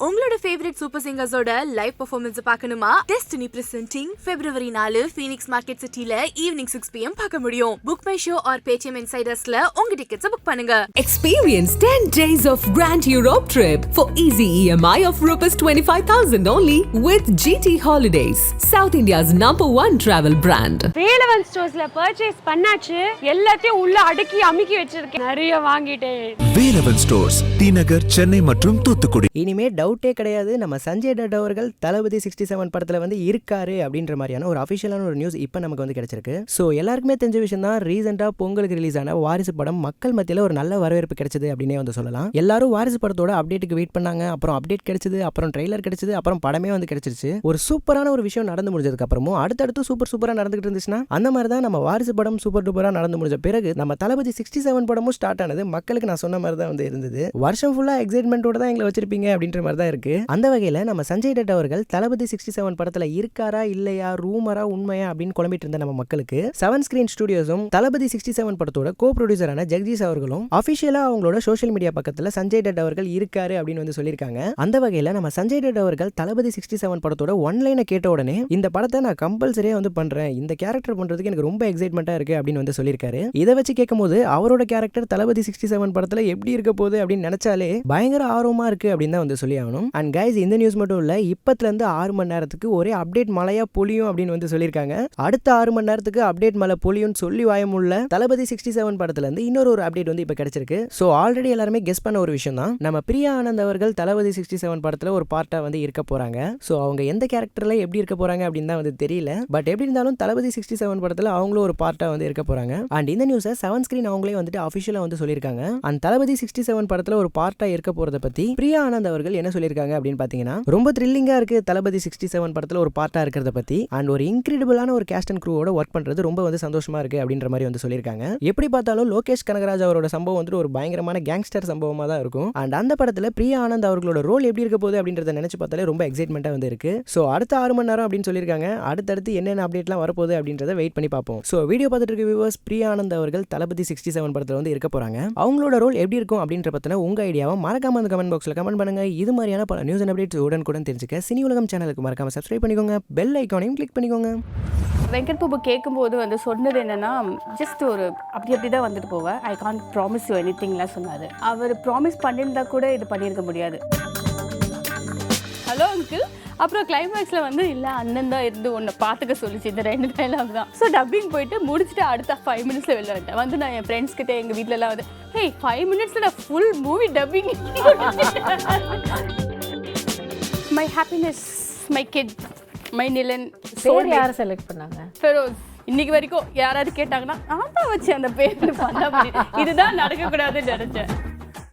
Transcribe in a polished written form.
உங்களோட favourite super சிங்கர்ஸோட live performance பார்க்கணுமா? Destiny presenting February 4 Phoenix market சிட்டில ஈவினிங் 6 PM பார்க்க முடியும். BookMyShow or Paytm Insidersல உங்க டிக்கெட்ஸ் புக் பண்ணுங்க. Experience 10 days of Grand Europe trip for easy EMI of ₹25,000 only with GT Holidays, South India's #1 travel brand. Velavan ஸ்டோர்ஸ்ல purchase பண்ணாச்சு, எல்லாத்தையும் உள்ள அடுக்கி அமுக்கி வச்சிருக்கேன். நிறைய வாங்கிட்டேன். வேலவன் ஸ்டோர்ஸ், டி நகர், சென்னை மற்றும் தூத்துக்குடி. இனிமே டவுட்டே கிடையாது, நம்ம சஞ்சய் டட் அவர்கள் தளபதி 67 படத்துல வந்து இருக்காரு அப்படின்ற மாதிரியான ஒரு அபிஷியலான ஒரு நியூஸ் இப்போ நமக்கு வந்து கிடைச்சிருக்கு. ஸோ எல்லாருக்குமே தெரிஞ்ச விஷயம் தான், ரீசெண்டா பொங்கலுக்கு ரிலீஸ் ஆன வாரிசு படம் மக்கள் மத்தியில் ஒரு நல்ல வரவேற்பு கிடைச்சது அப்படின்னே வந்து சொல்லலாம். எல்லாரும் வாரிசு படத்தோட அப்டேட்டுக்கு வெயிட் பண்ணாங்க. அப்புறம் அப்டேட் கிடைச்சது, அப்புறம் ட்ரெய்லர் கிடைச்சது, அப்புறம் படமே வந்து கிடைச்சிருச்சு. ஒரு சூப்பரான ஒரு விஷயம் நடந்து முடிஞ்சதுக்கு அப்புறமும் அடுத்தடுத்து சூப்பரா நடந்துகிட்டு இருந்துச்சுன்னா, அந்த மாதிரி தான் நம்ம வாரிசு படம் சூப்பர் டூப்பரா நடந்து முடிஞ்ச பிறகு நம்ம தளபதி 67 படமும் ஸ்டார்ட் ஆனது மக்களுக்கு நான் சொன்ன மாதிரி தான் வந்து இருந்தது. வருஷம் ஃபுல்லா எக்ஸைட்மெண்டோட தான் எங்களை வச்சிருப்பீங்க அப்படின்ற மாதிரி தான் இருக்கு. அந்த வகையில நம்ம சஞ்சய் டட் அவர்கள் தளபதி 67 படத்துல இருக்காரா இல்லையா, ரூமரா உண்மையா அப்படின்னு குழம்பிட்டு இருந்த நம்ம மக்களுக்கு 7 ஸ்கிரீன் ஸ்டுடியோஸும் தளபதி 67 படத்தோட கோ ப்ரொடியூசரான ஜெகதீஷ் அவர்களும் அபிஷியலா அவங்களோட சோஷியல் மீடியா பக்கத்துல சஞ்சய் டட் அவர்கள் இருக்காரு அப்படின்னு வந்து சொல்லியிருக்காங்க. அந்த வகையில நம்ம சஞ்சய் டட் அவர்கள் தளபதி 67 படத்தோட ஒன்லைனை கேட்ட உடனே இந்த படத்தை நான் கம்பல்சரியா வந்து பண்றேன், இந்த கேரக்டர் பண்றதுக்கு எனக்கு ரொம்ப எக்ஸைட்மெண்டா இருக்கு அப்படின்னு வந்து சொல்லியிருக்காரு. இதை வச்சு கேட்கும் போது அவரோட கேரக்டர் தளபதி 67 படத்துல எப்படி இருக்க போகுது அப்படின்னு நினைச்சாலே பயங்கர ஆர்வமா இருக்கு அப்படின்னு தான் வந்து சொல்லி ஆகணும். அண்ட் கைஸ், இந்த நியூஸ் மட்டும் இல்ல, இப்பத்துல இருந்து 6 மணி நேரத்துக்கு ஒரே அப்டேட் மழையா பொழியும் அப்படின்னு வந்து சொல்லியிருக்காங்க. அடுத்த 6 மணி நேரத்துக்கு அப்டேட் மழை பொழியும் சொல்லி வாயமுள்ள தளபதி 67 படத்துல இருந்து இன்னொரு ஒரு அப்டேட் வந்து இப்ப கிடைச்சிருக்கு. சோ ஆல்ரெடி எல்லாருமே கெஸ் பண்ண ஒரு விஷயம் தான், நம்ம பிரியா ஆனந்த் அவர்கள் தளபதி 67 படத்துல ஒரு பார்ட்டா வந்து இருக்க போறாங்க. சோ அவங்க எந்த கேரக்டர்ல எப்படி இருக்க போறாங்க அப்படின்னு தான் வந்து தெரியல. பட் எப்படி இருந்தாலும் தளபதி 67 படத்துல அவங்களும் ஒரு பார்ட்டா வந்து இருக்க போறாங்க. அண்ட் இந்த நியூஸை 7 ஸ்கிரீன் அவங்களே வந்துட்டு அபிஷியலா வந்து சொல்லியிருக்காங்க. அண்ட் தளபதி 67 படத்துல ஒரு பார்ட்டா இருக்க போறத பத்தி பிரியா ஆனந்த் அவர்கள் என்ன சொல்லியிருக்காங்க அப்படின்னு பாத்தீங்கன்னா, ரொம்ப த்ரில்லிங்கா இருக்கு தளபதி 67 படத்துல ஒரு பார்ட்டா இருக்கிறத பத்தி. அண்ட் ஒரு இன்கிரெடிபிளான ஒரு கேஸ்ட் அண்ட் க்ரூவோட ஒர்க் பண்றது ரொம்ப வந்து சந்தோஷமா இருக்கு அப்படின்ற மாதிரி வந்து சொல்லியிருக்காங்க. எப்படி பார்த்தாலும் லோகேஷ் கனகராஜ் அவரோட சம்பவம் வந்து ஒரு பயங்கரமான கேங்ஸ்டர் சம்பவமா தான் இருக்கும். அண்ட் அந்த படத்துல பிரியா ஆனந்த் அவர்களோட ரோல் எப்படி இருக்க போகுது அப்படின்றத நினைச்சு பார்த்தாலே ரொம்ப எக்ஸைட்மெண்டா வந்து இருக்கு. சோ அடுத்த 6 மணி நேரம் அப்படின்னு சொல்லியிருக்காங்க. அடுத்தடுத்து என்னென்ன அப்டேட்லாம் வரப்போகுது அப்படின்றத வெயிட் பண்ணி பார்ப்போம். சோ வீடியோ பார்த்துட்டு இருக்க வியூவர்ஸ், பிரியா ஆனந்த் அவர்கள் தளபதி 67 படத்துல வந்து இருக்க போறாங்க. அவங்களோட ரோல் எப்படி இருக்கும் அப்படின்ற பத்தின உங்க ஐடியாவை மறக்காம அந்த கமெண்ட் பாக்ஸ்ல கமெண்ட் பண்ணுங்க. இது மாதிரியான பல நியூஸ் அண்ட் அப்டேட்ஸ் உடனுக்குடன் தெரிஞ்சுக்க சினியுலகம் சேனலுக்கு மறக்காம சப்ஸ்கிரைப் பண்ணிக்கோங்க, பெல் ஐகானையும் கிளிக் பண்ணிக்கோங்க. வெங்கட் பிரபு கேட்கும்போது வந்து சொன்னது என்னன்னா, ஜஸ்ட் ஒரு அப்படி தான் வந்துட்டு போவேன், ஐ கான்ட் ப்ராமிஸ் யூ எனிதிங்லாம் சொன்னார். அவர் ப்ராமிஸ் பண்ணியிருந்தா கூட இது பண்ணியிருக்க முடியாது. Hello uncle. அப்புறம் கிளைமேக்ஸில் வந்து இல்லை அண்ணன் தான் இருந்து ஒன்றை பார்த்துக்க சொல்லிச்சு, இந்த 2 டைலாக் தான். ஸோ டப்பிங் போயிட்டு முடிச்சுட்டு அடுத்த 5 மினிட்ஸில் வெளில வந்துட்டேன். வந்து நான் என் ஃப்ரெண்ட்ஸ் கிட்டே எங்கள் வீட்டிலலாம் வந்து, ஹே 5 மினிட்ஸில் நான் full movie dubbing. My happiness, my kid, my Nilan. பேர் யாரை செலக்ட் பண்ணாங்க? ஃபெரோஸ். இன்னைக்கு வரைக்கும் யாராவது கேட்டாங்கன்னா நான் தான் வச்சு அந்த பேர் பண்ண, இதுதான் நடக்கக்கூடாதுன்னு நினைச்சேன்.